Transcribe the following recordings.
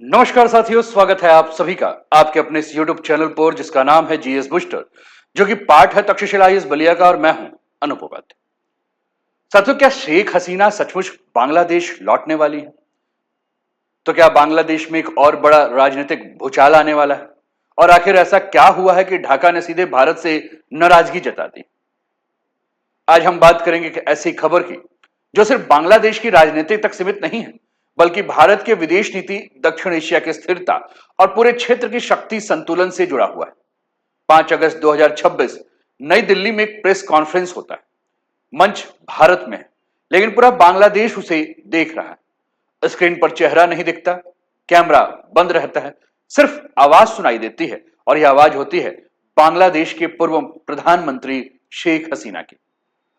नमस्कार साथियों, स्वागत है आप सभी का आपके अपने इस YouTube चैनल पर जिसका नाम है जीएस बूस्टर, जो कि पार्ट है तक्षशिला आईएएस बलिया का और मैं हूं अनूप उपाध्याय। साथियों, क्या शेख हसीना सचमुच बांग्लादेश लौटने वाली है? तो क्या बांग्लादेश में एक और बड़ा राजनीतिक भूचाल आने वाला है? और आखिर ऐसा क्या हुआ है कि ढाका ने सीधे भारत से नाराजगी जता दी? आज हम बात करेंगे कि ऐसी खबर की जो सिर्फ बांग्लादेश की राजनीति तक सीमित नहीं है, बल्कि भारत के विदेश नीति, दक्षिण एशिया की स्थिरता और पूरे क्षेत्र की शक्ति संतुलन से जुड़ा हुआ है। 5 अगस्त 2026 नई दिल्ली में एक प्रेस कॉन्फ्रेंस होता है। मंच भारत में है, लेकिन पूरा बांग्लादेश उसे देख रहा है। स्क्रीन पर चेहरा नहीं दिखता, कैमरा बंद रहता है, सिर्फ आवाज सुनाई देती है और यह आवाज होती है बांग्लादेश के पूर्व प्रधानमंत्री शेख हसीना की।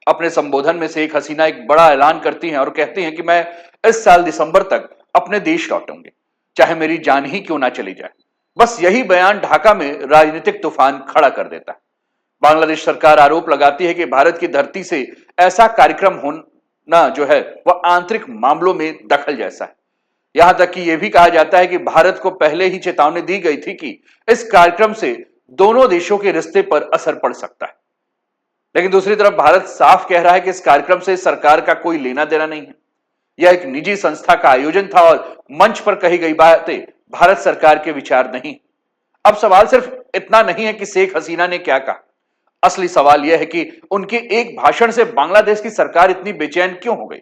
अपने संबोधन में शेख हसीना एक बड़ा ऐलान करती हैं और कहती हैं कि मैं इस साल दिसंबर तक अपने देश लौटूंगी, चाहे मेरी जान ही क्यों ना चली जाए। बस यही बयान ढाका में राजनीतिक तूफान खड़ा कर देता है। बांग्लादेश सरकार आरोप लगाती है कि भारत की धरती से ऐसा कार्यक्रम होना जो है वह आंतरिक मामलों में दखल जैसा है। यहां तक कि यह भी कहा जाता है कि भारत को पहले ही चेतावनी दी गई थी कि इस कार्यक्रम से दोनों देशों के रिश्ते पर असर पड़ सकता है। लेकिन दूसरी तरफ भारत साफ कह रहा है कि इस कार्यक्रम से सरकार का कोई लेना देना नहीं है। यह एक निजी संस्था का आयोजन था और मंच पर कही गई बातें भारत सरकार के विचार नहीं। अब सवाल सिर्फ इतना नहीं है कि शेख हसीना ने क्या कहा। असली सवाल यह है कि उनके एक भाषण से बांग्लादेश की सरकार इतनी बेचैन क्यों हो गई?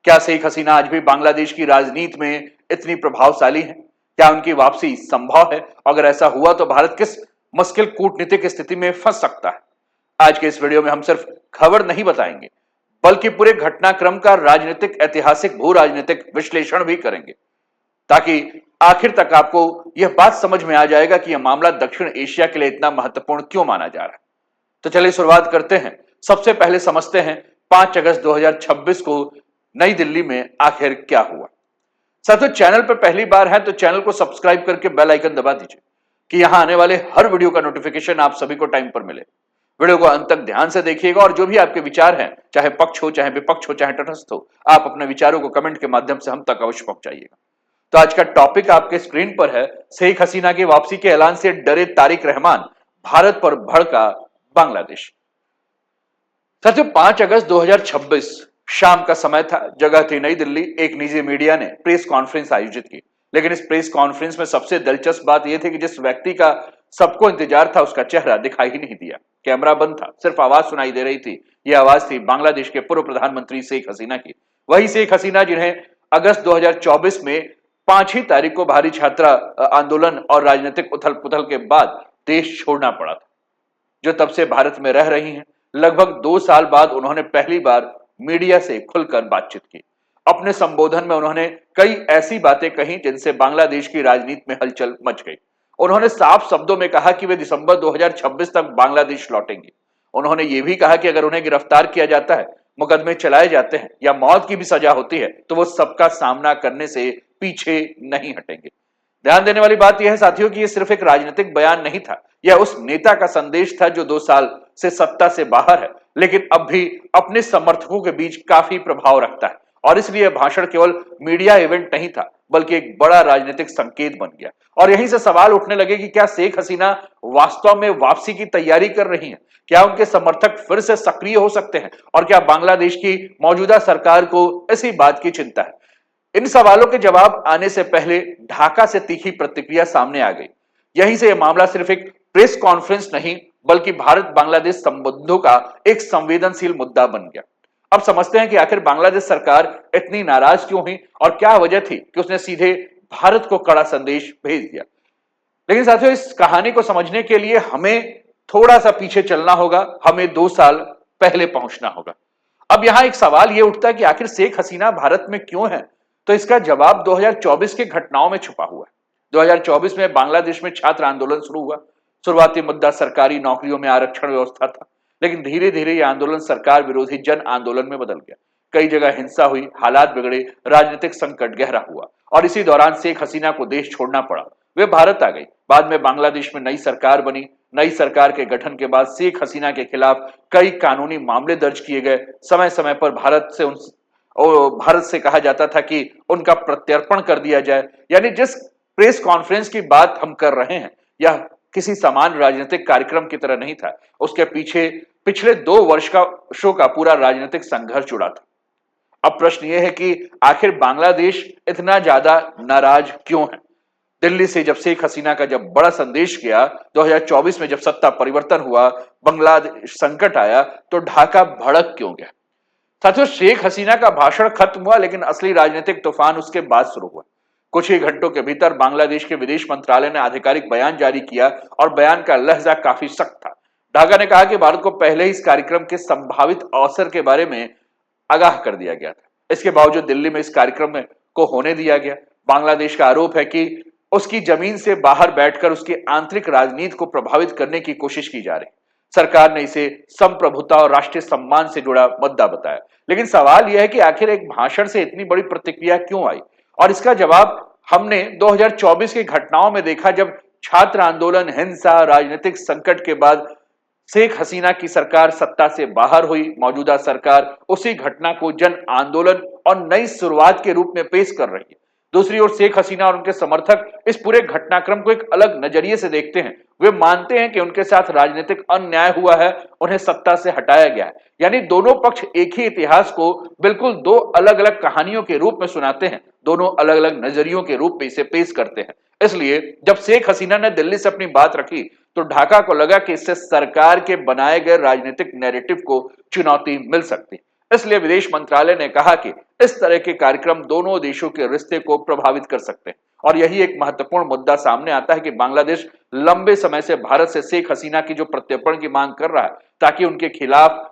क्या शेख हसीना आज भी बांग्लादेश की राजनीति में इतनी प्रभावशाली है? क्या उनकी वापसी संभव है? अगर ऐसा हुआ तो भारत किस मुश्किल कूटनीतिक स्थिति में फंस सकता है? आज के इस वीडियो में हम सिर्फ खबर नहीं बताएंगे, बल्कि पूरे घटनाक्रम का राजनीतिक, ऐतिहासिक, भू राजनीतिक विश्लेषण भी करेंगे, ताकि आखिर तक आपको यह बात समझ में आ जाएगा कि यह मामला दक्षिण एशिया के लिए इतना महत्वपूर्ण क्यों माना जा रहा है। तो चलिए शुरुआत करते हैं। सबसे पहले समझते हैं 5 अगस्त 2026 को नई दिल्ली में आखिर क्या हुआ। साथियों, चैनल पर पहली बार है तो चैनल को सब्सक्राइब करके बेल आइकन दबा दीजिए कि यहां आने वाले हर वीडियो का नोटिफिकेशन आप सभी को टाइम पर मिले। वीडियो को अंत तक ध्यान से देखिएगा और जो भी आपके विचार हैं, चाहे पक्ष हो, चाहे विपक्ष हो, चाहे तटस्थ हो, आप अपने विचारों को कमेंट के माध्यम से हम तक अवश्य पहुंचाइएगा। तो आज का टॉपिक आपके स्क्रीन पर है, शेख हसीना की वापसी के ऐलान से डरे तारिक रहमान, भारत पर भड़का बांग्लादेश। साथियों, 5 अगस्त 2026 शाम का समय था, जगह थी नई दिल्ली। एक निजी मीडिया ने प्रेस कॉन्फ्रेंस आयोजित की, लेकिन इस प्रेस कॉन्फ्रेंस में सबसे दिलचस्प बात यह थी कि जिस व्यक्ति का सबको इंतजार था उसका चेहरा दिखाई ही नहीं दिया। कैमरा बंद था, सिर्फ आवाज सुनाई दे रही थी। यह आवाज थी बांग्लादेश के पूर्व प्रधानमंत्री शेख हसीना की। वही शेख हसीना जिन्हें अगस्त 2024 में 5 ही तारीख को भारी छात्रा आंदोलन और राजनीतिक उथल पुथल के बाद देश छोड़ना पड़ा था, जो तब से भारत में रह रही हैं। लगभग 2 साल बाद उन्होंने पहली बार मीडिया से खुलकर बातचीत की। अपने संबोधन में उन्होंने कई ऐसी बातें कही जिनसे बांग्लादेश की राजनीति में हलचल मच गई। उन्होंने साफ शब्दों में कहा कि वे दिसंबर 2026 तक बांग्लादेश लौटेंगे। उन्होंने यह भी कहा कि अगर उन्हें गिरफ्तार किया जाता है, मुकदमे चलाए जाते हैं या मौत की भी सजा होती है, तो वो सबका सामना करने से पीछे नहीं हटेंगे। ध्यान देने वाली बात यह है साथियों कि यह सिर्फ एक राजनीतिक बयान नहीं था, यह उस नेता का संदेश था जो 2 साल से सत्ता से बाहर है, लेकिन अब भी अपने समर्थकों के बीच काफी प्रभाव रखता है। और इसलिए यह भाषण केवल मीडिया इवेंट नहीं था, बल्कि एक बड़ा राजनीतिक संकेत बन गया। और यहीं से सवाल उठने लगे कि क्या शेख हसीना वास्तव में वापसी की तैयारी कर रही हैं? क्या उनके समर्थक फिर से सक्रिय हो सकते हैं? और क्या बांग्लादेश की मौजूदा सरकार को इसी बात की चिंता है? इन सवालों के जवाब आने से पहले ढाका से तीखी प्रतिक्रिया सामने आ गई। यहीं से यह मामला सिर्फ एक प्रेस कॉन्फ्रेंस नहीं, बल्कि भारत बांग्लादेश संबंधों का एक संवेदनशील मुद्दा बन गया। अब समझते हैं कि आखिर बांग्लादेश सरकार इतनी नाराज क्यों हुई और क्या वजह थी कि उसने सीधे भारत को कड़ा संदेश भेज दिया। लेकिन साथियों, इस कहानी को समझने के लिए हमें थोड़ा सा पीछे चलना होगा, हमें 2 साल पहले पहुंचना होगा। अब यहां एक सवाल यह उठता है कि आखिर शेख हसीना भारत में क्यों है? तो इसका जवाब 2024 के घटनाओं में छुपा हुआ है। 2024 में बांग्लादेश में छात्र आंदोलन शुरू हुआ। शुरुआती मुद्दा सरकारी नौकरियों में आरक्षण व्यवस्था था, लेकिन धीरे धीरे यह आंदोलन सरकार विरोधी जन आंदोलन में बदल गया। कई जगह हिंसा हुई, हालात बिगड़े, राजनीतिक संकट गहरा हुआ और इसी दौरान शेख हसीना को देश छोड़ना पड़ा। वे भारत आ गई। बाद में बांग्लादेश में नई सरकार बनी। नई सरकार के गठन के बाद शेख हसीना के खिलाफ कई कानूनी मामले दर्ज किए गए। समय समय पर भारत से और भारत से कहा जाता था कि उनका प्रत्यर्पण कर दिया जाए। यानी जिस प्रेस कॉन्फ्रेंस की बात हम कर रहे हैं, यह किसी सामान्य राजनीतिक कार्यक्रम की तरह नहीं था। उसके पीछे पिछले 2 वर्षों का पूरा राजनीतिक संघर्ष जुड़ा था। अब प्रश्न यह है कि आखिर बांग्लादेश इतना ज्यादा नाराज क्यों है? दिल्ली से जब शेख हसीना का जब बड़ा संदेश गया, 2024 में जब सत्ता परिवर्तन हुआ, बांग्लादेश संकट आया, तो ढाका भड़क क्यों गया? साथियों, शेख हसीना का भाषण खत्म हुआ, लेकिन असली राजनीतिक तूफान उसके बाद शुरू हुआ। कुछ ही घंटों के भीतर बांग्लादेश के विदेश मंत्रालय ने आधिकारिक बयान जारी किया और बयान का लहजा काफी सख्त था। ढाका ने कहा कि भारत को पहले ही इस कार्यक्रम के संभावित अवसर के बारे में आगाह कर दिया गया था। इसके बावजूद दिल्ली में इस कार्यक्रम में को होने दिया गया। बांग्लादेश का आरोप है कि उसकी जमीन से बाहर बैठकर उसकी आंतरिक राजनीति को प्रभावित करने की कोशिश की जा रही। सरकार ने इसे संप्रभुता और राष्ट्रीय सम्मान से जुड़ा मुद्दा बताया। लेकिन सवाल यह है कि आखिर एक भाषण से इतनी बड़ी प्रतिक्रिया क्यों आई? और इसका जवाब हमने 2024 की घटनाओं में देखा, जब छात्र आंदोलन, हिंसा, राजनीतिक संकट के बाद शेख हसीना की सरकार सत्ता से बाहर हुई। मौजूदा सरकार उसी घटना को जन आंदोलन और नई शुरुआत के रूप में पेश कर रही है। दूसरी ओर शेख हसीना और उनके समर्थक इस पूरे घटनाक्रम को एक अलग नजरिए से देखते हैं। वे मानते हैं कि उनके साथ राजनीतिक अन्याय हुआ है, उन्हें सत्ता से हटाया गया है। यानी दोनों पक्ष एक ही इतिहास को बिल्कुल दो अलग अलग कहानियों के रूप में सुनाते हैं, दोनों अलग अलग नजरियों के रूप में इसे पेश करते हैं। इसलिए जब शेख हसीना ने दिल्ली से अपनी बात रखी, तो ढाका को लगा कि इससे सरकार के बनाए गए राजनीतिक नैरेटिव को चुनौती मिल सकती। इसलिए विदेश मंत्रालय ने कहा कि इस तरह के कार्यक्रम दोनों देशों के रिश्ते को प्रभावित कर सकते हैं। और यही एक महत्वपूर्ण मुद्दा सामने आता है कि बांग्लादेश लंबे समय से भारत से शेख हसीना की जो प्रत्यर्पण की मांग कर रहा है, ताकि उनके खिलाफ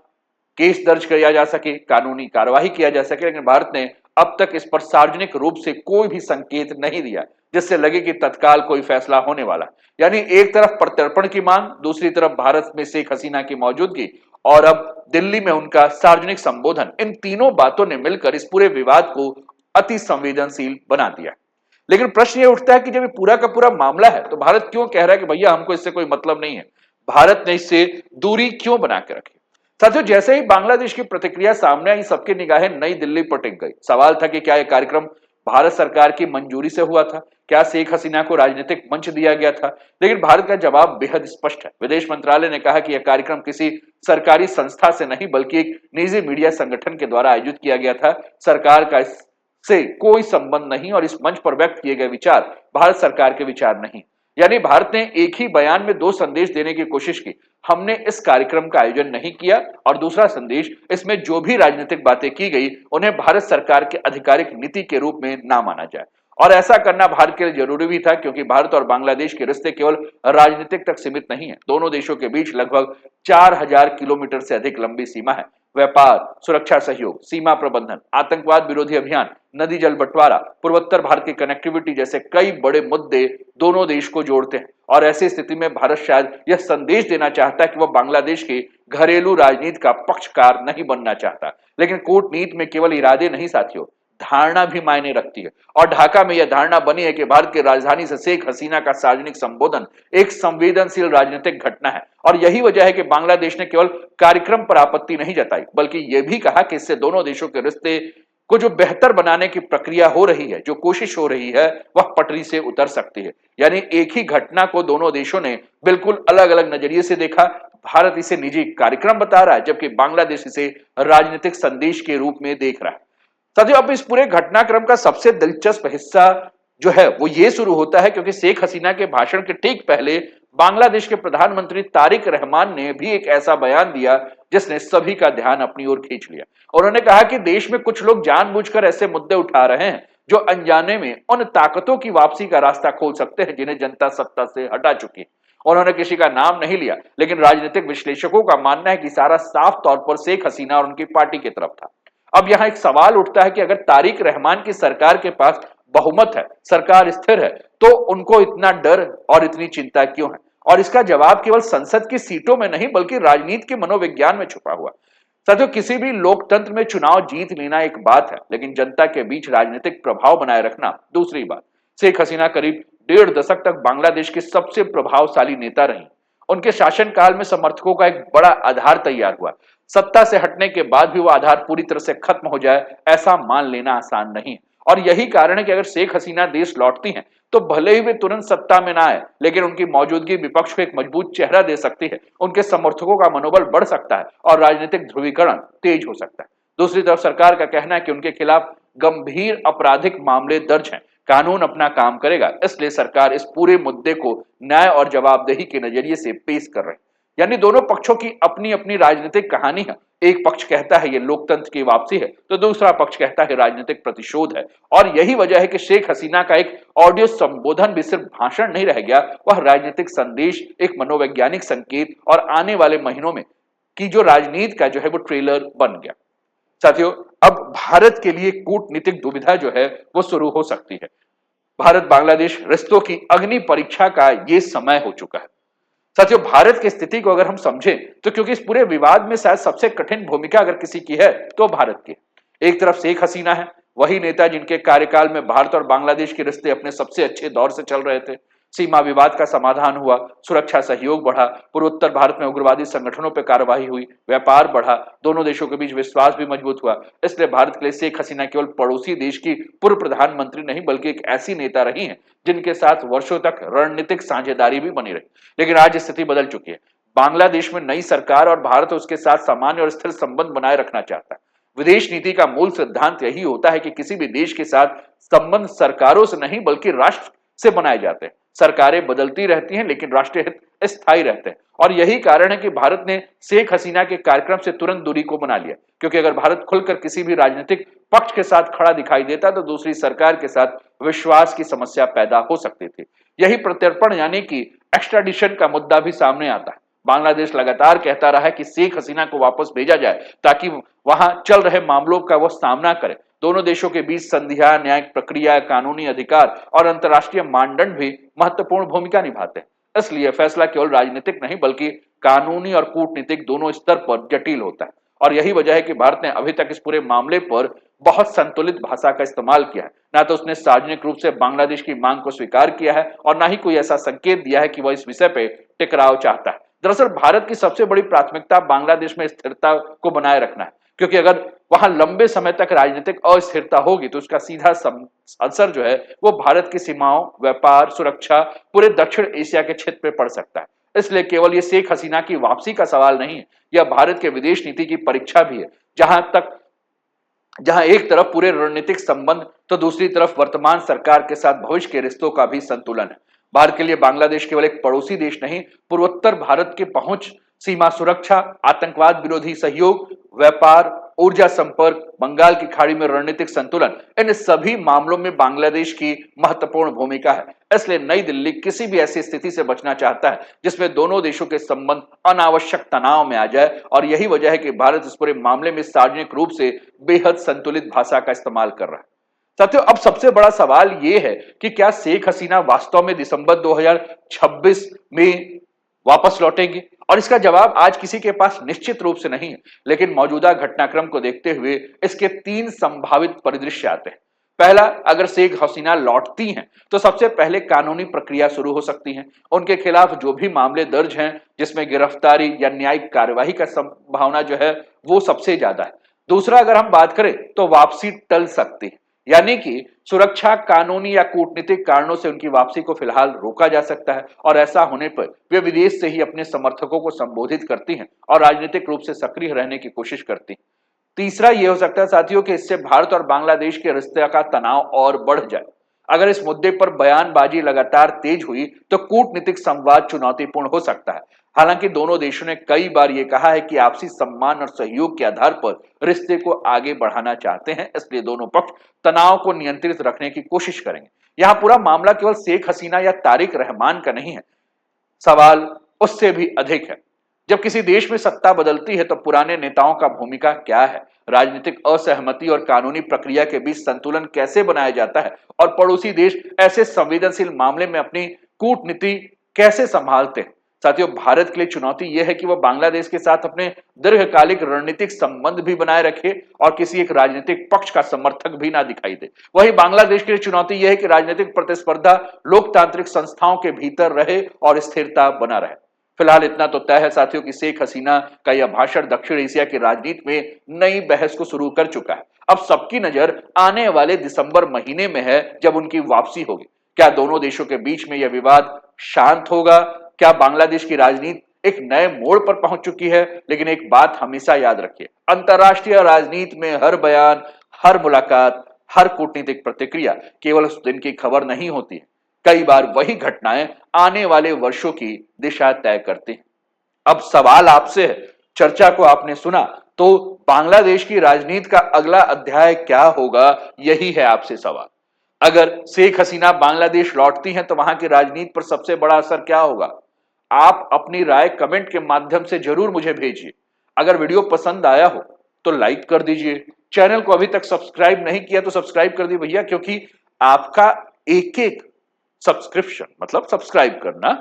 केस दर्ज किया जा सके, कानूनी कार्यवाही किया जा सके, लेकिन भारत ने अब तक इस पर सार्वजनिक रूप से कोई भी संकेत नहीं दिया जिससे लगे कि तत्काल कोई फैसला होने वाला। यानी एक तरफ प्रत्यर्पण की मांग, दूसरी तरफ भारत में शेख हसीना की मौजूदगी और अब दिल्ली में उनका सार्वजनिक संबोधन, इन तीनों बातों ने मिलकर इस पूरे विवाद को अति संवेदनशील बना दिया। लेकिन प्रश्न ये उठता है कि जब ये पूरा का पूरा मामला है, तो भारत क्यों कह रहा है कि भैया हमको इससे कोई मतलब नहीं है? भारत ने इससे दूरी क्यों बना के रखी? साथियों, जैसे ही बांग्लादेश की प्रतिक्रिया सामने आई, सबकी निगाहें नई दिल्ली पर टिक गई। सवाल था कि क्या यह कार्यक्रम भारत सरकार की मंजूरी से हुआ था? क्या शेख हसीना को राजनीतिक मंच दिया गया था? लेकिन भारत का जवाब बेहद स्पष्ट है। विदेश मंत्रालय ने कहा कि यह कार्यक्रम किसी सरकारी संस्था से नहीं, बल्कि एक निजी मीडिया संगठन के द्वारा आयोजित किया गया था। सरकार का इससे कोई संबंध नहीं और इस मंच पर व्यक्त किए गए विचार भारत सरकार के विचार नहीं। यानी भारत ने एक ही बयान में दो संदेश देने की कोशिश की। हमने इस कार्यक्रम का आयोजन नहीं किया, और दूसरा संदेश, इसमें जो भी राजनीतिक बातें की गई उन्हें भारत सरकार के आधिकारिक नीति के रूप में ना माना जाए। और ऐसा करना भारत के लिए जरूरी भी था, क्योंकि भारत और बांग्लादेश के रिश्ते केवल राजनीतिक तक सीमित नहीं है। दोनों देशों के बीच लगभग 4000 किलोमीटर से अधिक लंबी सीमा है। व्यापार, सुरक्षा सहयोग, सीमा प्रबंधन, आतंकवाद विरोधी अभियान, नदी जल बंटवारा, पूर्वोत्तर भारत की कनेक्टिविटी जैसे कई बड़े मुद्दे दोनों देश को जोड़ते हैं। और ऐसी स्थिति में भारत शायद यह संदेश देना चाहता है कि वह बांग्लादेश के घरेलू राजनीति का पक्षकार नहीं बनना चाहता। लेकिन कूटनीति में केवल इरादे नहीं साथियों, धारणा भी मायने रखती है। और ढाका में यह धारणा बनी है कि भारत की राजधानी से शेख हसीना का सार्वजनिक संबोधन एक संवेदनशील राजनीतिक घटना है। और यही वजह है कि बांग्लादेश ने केवल कार्यक्रम पर आपत्ति नहीं जताई, बल्कि यह भी कहा कि इससे दोनों देशों के रिश्ते को जो बेहतर बनाने की प्रक्रिया हो रही है, जो कोशिश हो रही है, वह पटरी से उतर सकती है। यानी एक ही घटना को दोनों देशों ने बिल्कुल अलग अलग नजरिए से देखा। भारत इसे निजी कार्यक्रम बता रहा है, जबकि बांग्लादेश इसे राजनीतिक संदेश के रूप में देख रहा है। साथियों, अब इस पूरे घटनाक्रम का सबसे दिलचस्प हिस्सा जो है वो ये शुरू होता है, क्योंकि शेख हसीना के भाषण के ठीक पहले बांग्लादेश के प्रधानमंत्री तारिक रहमान ने भी एक ऐसा बयान दिया जिसने सभी का ध्यान अपनी ओर खींच लिया। उन्होंने कहा कि देश में कुछ लोग जानबूझकर ऐसे मुद्दे उठा रहे हैं जो अनजाने में उन ताकतों की वापसी का रास्ता खोल सकते हैं जिन्हें जनता सत्ता से हटा चुकी है। उन्होंने किसी का नाम नहीं लिया, लेकिन राजनीतिक विश्लेषकों का मानना है कि सारा साफ तौर पर शेख हसीना और उनकी पार्टी की तरफ था। अब यहां एक सवाल उठता है कि अगर तारिक रहमान की सरकार के पास बहुमत है, सरकार स्थिर है, तो उनको इतना डर और इतनी चिंता क्यों है? और इसका जवाब केवल संसद की सीटों में नहीं, बल्कि राजनीति के मनोविज्ञान में छुपा हुआ। साथियों, किसी भी लोकतंत्र में चुनाव जीत लेना एक बात है, लेकिन जनता के बीच राजनीतिक प्रभाव बनाए रखना दूसरी बात। शेख हसीना करीब 1.5 दशक तक बांग्लादेश की सबसे प्रभावशाली नेता रही। उनके शासनकाल में समर्थकों का एक बड़ा आधार तैयार हुआ। सत्ता से हटने के बाद भी वो आधार पूरी तरह से खत्म हो जाए, ऐसा मान लेना आसान नहीं है। और यही कारण है कि अगर शेख हसीना देश लौटती हैं तो भले ही वे तुरंत सत्ता में ना आए, लेकिन उनकी मौजूदगी विपक्ष को एक मजबूत चेहरा दे सकती है, उनके समर्थकों का मनोबल बढ़ सकता है और राजनीतिक ध्रुवीकरण तेज हो सकता है। दूसरी तरफ सरकार का कहना है कि उनके खिलाफ गंभीर आपराधिक मामले दर्ज हैं, कानून अपना काम करेगा, इसलिए सरकार इस पूरे मुद्दे को न्याय और जवाबदेही के नजरिए से पेश कर रही है। यानी दोनों पक्षों की अपनी अपनी राजनीतिक कहानी है। एक पक्ष कहता है ये लोकतंत्र की वापसी है, तो दूसरा पक्ष कहता है राजनीतिक प्रतिशोध है। और यही वजह है कि शेख हसीना का एक ऑडियो संबोधन भी सिर्फ भाषण नहीं रह गया, वह राजनीतिक संदेश, एक मनोवैज्ञानिक संकेत और आने वाले महीनों में की जो राजनीति का जो है वो ट्रेलर बन गया। साथियों, अब भारत के लिए कूटनीतिक दुविधा जो है वो शुरू हो सकती है। भारत बांग्लादेश रिश्तों की अग्नि परीक्षा का ये समय हो चुका है। साथियों, भारत की स्थिति को अगर हम समझें तो क्योंकि इस पूरे विवाद में शायद सबसे कठिन भूमिका अगर किसी की है तो भारत की। एक तरफ शेख हसीना है, वही नेता जिनके कार्यकाल में भारत और बांग्लादेश के रिश्ते अपने सबसे अच्छे दौर से चल रहे थे। सीमा विवाद का समाधान हुआ, सुरक्षा सहयोग बढ़ा, पूर्वोत्तर भारत में उग्रवादी संगठनों पर कार्रवाई हुई, व्यापार बढ़ा, दोनों देशों के बीच विश्वास भी मजबूत हुआ। इसलिए भारत के लिए शेख हसीना केवल पड़ोसी देश की पूर्व प्रधानमंत्री नहीं बल्कि एक ऐसी नेता रही हैं जिनके साथ वर्षों तक रणनीतिक साझेदारी भी बनी रही। लेकिन आज स्थिति बदल चुकी है। बांग्लादेश में नई सरकार और भारत उसके साथ सामान्य और स्थिर संबंध बनाए रखना चाहता है। विदेश नीति का मूल सिद्धांत यही होता है कि किसी भी देश के साथ संबंध सरकारों से नहीं बल्कि राष्ट्र से बनाए जाते हैं। सरकारें बदलती रहती हैं लेकिन राष्ट्रीय हित स्थायी रहते हैं। और यही कारण है कि भारत ने शेख हसीना के कार्यक्रम से तुरंत दूरी को बना लिया, क्योंकि अगर भारत खुलकर किसी भी राजनीतिक पक्ष के साथ खड़ा दिखाई देता तो दूसरी सरकार के साथ विश्वास की समस्या पैदा हो सकती थी। यही प्रत्यर्पण यानी कि एक्स्ट्राडिशन का मुद्दा भी सामने आता है। बांग्लादेश लगातार कहता रहा है कि शेख हसीना को वापस भेजा जाए ताकि वहां चल रहे मामलों का वो सामना करे। दोनों देशों के बीच संधियां, न्यायिक प्रक्रिया, कानूनी अधिकार और अंतर्राष्ट्रीय मानदंड भी महत्वपूर्ण भूमिका निभाते हैं। इसलिए फैसला केवल राजनीतिक नहीं बल्कि कानूनी और कूटनीतिक दोनों स्तर पर जटिल होता है। और यही वजह है कि भारत ने अभी तक इस पूरे मामले पर बहुत संतुलित भाषा का इस्तेमाल किया है। ना तो उसने सार्वजनिक रूप से बांग्लादेश की मांग को स्वीकार किया है और ना ही कोई ऐसा संकेत दिया है कि वह इस विषय पे टकराव चाहता है। दरअसल भारत की सबसे बड़ी प्राथमिकता बांग्लादेश में स्थिरता को बनाए रखना है, क्योंकि अगर वहां लंबे समय तक राजनीतिक अस्थिरता होगी तो उसका सीधा असर जो है वो भारत की सीमाओं, व्यापार, सुरक्षा, पूरे दक्षिण एशिया के क्षेत्र पे पड़ सकता है। इसलिए केवल ये शेख हसीना की वापसी का सवाल नहीं है, यह भारत के विदेश नीति की परीक्षा भी है। जहां एक तरफ पूरे रणनीतिक संबंध तो दूसरी तरफ वर्तमान सरकार के साथ भविष्य के रिश्तों का भी संतुलन है। भारत के लिए बांग्लादेश केवल एक पड़ोसी देश नहीं, पूर्वोत्तर भारत के पहुंच, सीमा सुरक्षा, आतंकवाद विरोधी सहयोग, व्यापार, ऊर्जा संपर्क, बंगाल की खाड़ी में रणनीतिक संतुलन, इन सभी मामलों में बांग्लादेश की महत्वपूर्ण भूमिका है। इसलिए नई दिल्ली किसी भी ऐसी स्थिति से बचना चाहता है जिसमें दोनों देशों के संबंध अनावश्यक तनाव में आ जाए। और यही वजह है कि भारत इस पूरे मामले में सार्वजनिक रूप से बेहद संतुलित भाषा का इस्तेमाल कर रहा है। साथियों, अब सबसे बड़ा सवाल यह है कि क्या शेख हसीना वास्तव में दिसंबर 2026 में वापस लौटेंगे? और इसका जवाब आज किसी के पास निश्चित रूप से नहीं है, लेकिन मौजूदा घटनाक्रम को देखते हुए इसके 3 संभावित परिदृश्य आते हैं। पहला, अगर शेख हसीना लौटती हैं तो सबसे पहले कानूनी प्रक्रिया शुरू हो सकती है। उनके खिलाफ जो भी मामले दर्ज हैं जिसमें गिरफ्तारी या न्यायिक कार्यवाही का संभावना जो है वो सबसे ज्यादा है। दूसरा, अगर हम बात करें तो वापसी टल सकती है, यानी कि सुरक्षा, कानूनी या कूटनीतिक कारणों से उनकी वापसी को फिलहाल रोका जा सकता है। और ऐसा होने पर वे विदेश से ही अपने समर्थकों को संबोधित करती हैं और राजनीतिक रूप से सक्रिय रहने की कोशिश करती हैं। तीसरा यह हो सकता है साथियों कि इससे भारत और बांग्लादेश के रिश्ते का तनाव और बढ़ जाए। अगर इस मुद्दे पर बयानबाजी लगातार तेज हुई तो कूटनीतिक संवाद चुनौतीपूर्ण हो सकता है। हालांकि दोनों देशों ने कई बार यह कहा है कि आपसी सम्मान और सहयोग के आधार पर रिश्ते को आगे बढ़ाना चाहते हैं, इसलिए दोनों पक्ष तनाव को नियंत्रित रखने की कोशिश करेंगे। यहां पूरा मामला केवल शेख हसीना या तारिक रहमान का नहीं है, सवाल उससे भी अधिक है। जब किसी देश में सत्ता बदलती है तो पुराने नेताओं का भूमिका क्या है, राजनीतिक असहमति और कानूनी प्रक्रिया के बीच संतुलन कैसे बनाया जाता है, और पड़ोसी देश ऐसे संवेदनशील मामले में अपनी कूटनीति कैसे संभालते हैं। साथियों, भारत के लिए चुनौती यह है कि वह बांग्लादेश के साथ अपने दीर्घकालिक रणनीतिक संबंध भी बनाए रखे और किसी एक राजनीतिक पक्ष का समर्थक भी ना दिखाई दे। वही बांग्लादेश के लिए चुनौती यह है कि राजनीतिक प्रतिस्पर्धा लोकतांत्रिक संस्थाओं के भीतर रहे और स्थिरता बना रहे। फिलहाल इतना तो तय है साथियों कि शेख हसीना का यह भाषण दक्षिण एशिया की राजनीति में नई बहस को शुरू कर चुका है। अब सबकी नजर आने वाले दिसंबर महीने में है, जब उनकी वापसी होगी। क्या दोनों देशों के बीच में यह विवाद शांत होगा? क्या बांग्लादेश की राजनीति एक नए मोड़ पर पहुंच चुकी है? लेकिन एक बात हमेशा याद रखिए, अंतर्राष्ट्रीय राजनीति में हर बयान, हर मुलाकात, हर कूटनीतिक प्रतिक्रिया केवल उस दिन की खबर नहीं होती है। कई बार वही घटनाएं आने वाले वर्षों की दिशा तय करती हैं। अब सवाल आपसे है, चर्चा को आपने सुना, तो बांग्लादेश की राजनीति का अगला अध्याय क्या होगा, यही है आपसे सवाल। अगर शेख हसीना बांग्लादेश लौटती हैं तो वहां की राजनीति पर सबसे बड़ा असर क्या होगा? आप अपनी राय कमेंट के माध्यम से जरूर मुझे भेजिए। अगर वीडियो पसंद आया हो तो लाइक कर दीजिए। चैनल को अभी तक सब्सक्राइब नहीं किया तो सब्सक्राइब कर दीजिए भैया, क्योंकि आपका एक एक सब्सक्रिप्शन मतलब सब्सक्राइब करना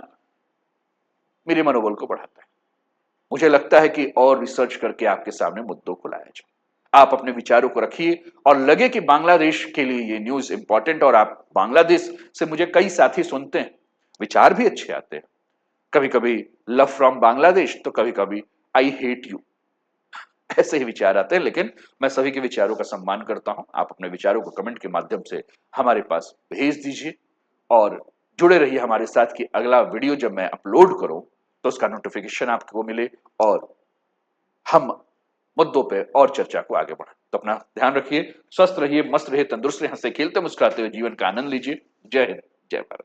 मेरे मनोबल को बढ़ाता है। मुझे लगता है कि और रिसर्च करके आपके सामने मुद्दों को लाया जाए। आप अपने विचारों को रखिए, और लगे कि बांग्लादेश के लिए ये न्यूज इंपॉर्टेंट, और आप बांग्लादेश से मुझे कई साथी सुनते हैं, विचार भी अच्छे आते हैं। कभी कभी लव फ्रॉम बांग्लादेश, तो कभी कभी आई हेट यू, ऐसे ही विचार आते हैं। लेकिन मैं सभी के विचारों का सम्मान करता हूं। आप अपने विचारों को कमेंट के माध्यम से हमारे पास भेज दीजिए, और जुड़े रहिए हमारे साथ कि अगला वीडियो जब मैं अपलोड करूं तो उसका नोटिफिकेशन आपको मिले, और हम मुद्दों पे और चर्चा को आगे बढ़ाएं। तो अपना ध्यान रखिए, स्वस्थ रहिए, मस्त रहिए, तंदुरुस्त रहिए, हंसते खेलते मुस्कुराते हुए जीवन का आनंद लीजिए। जय हिंद, जय भारत।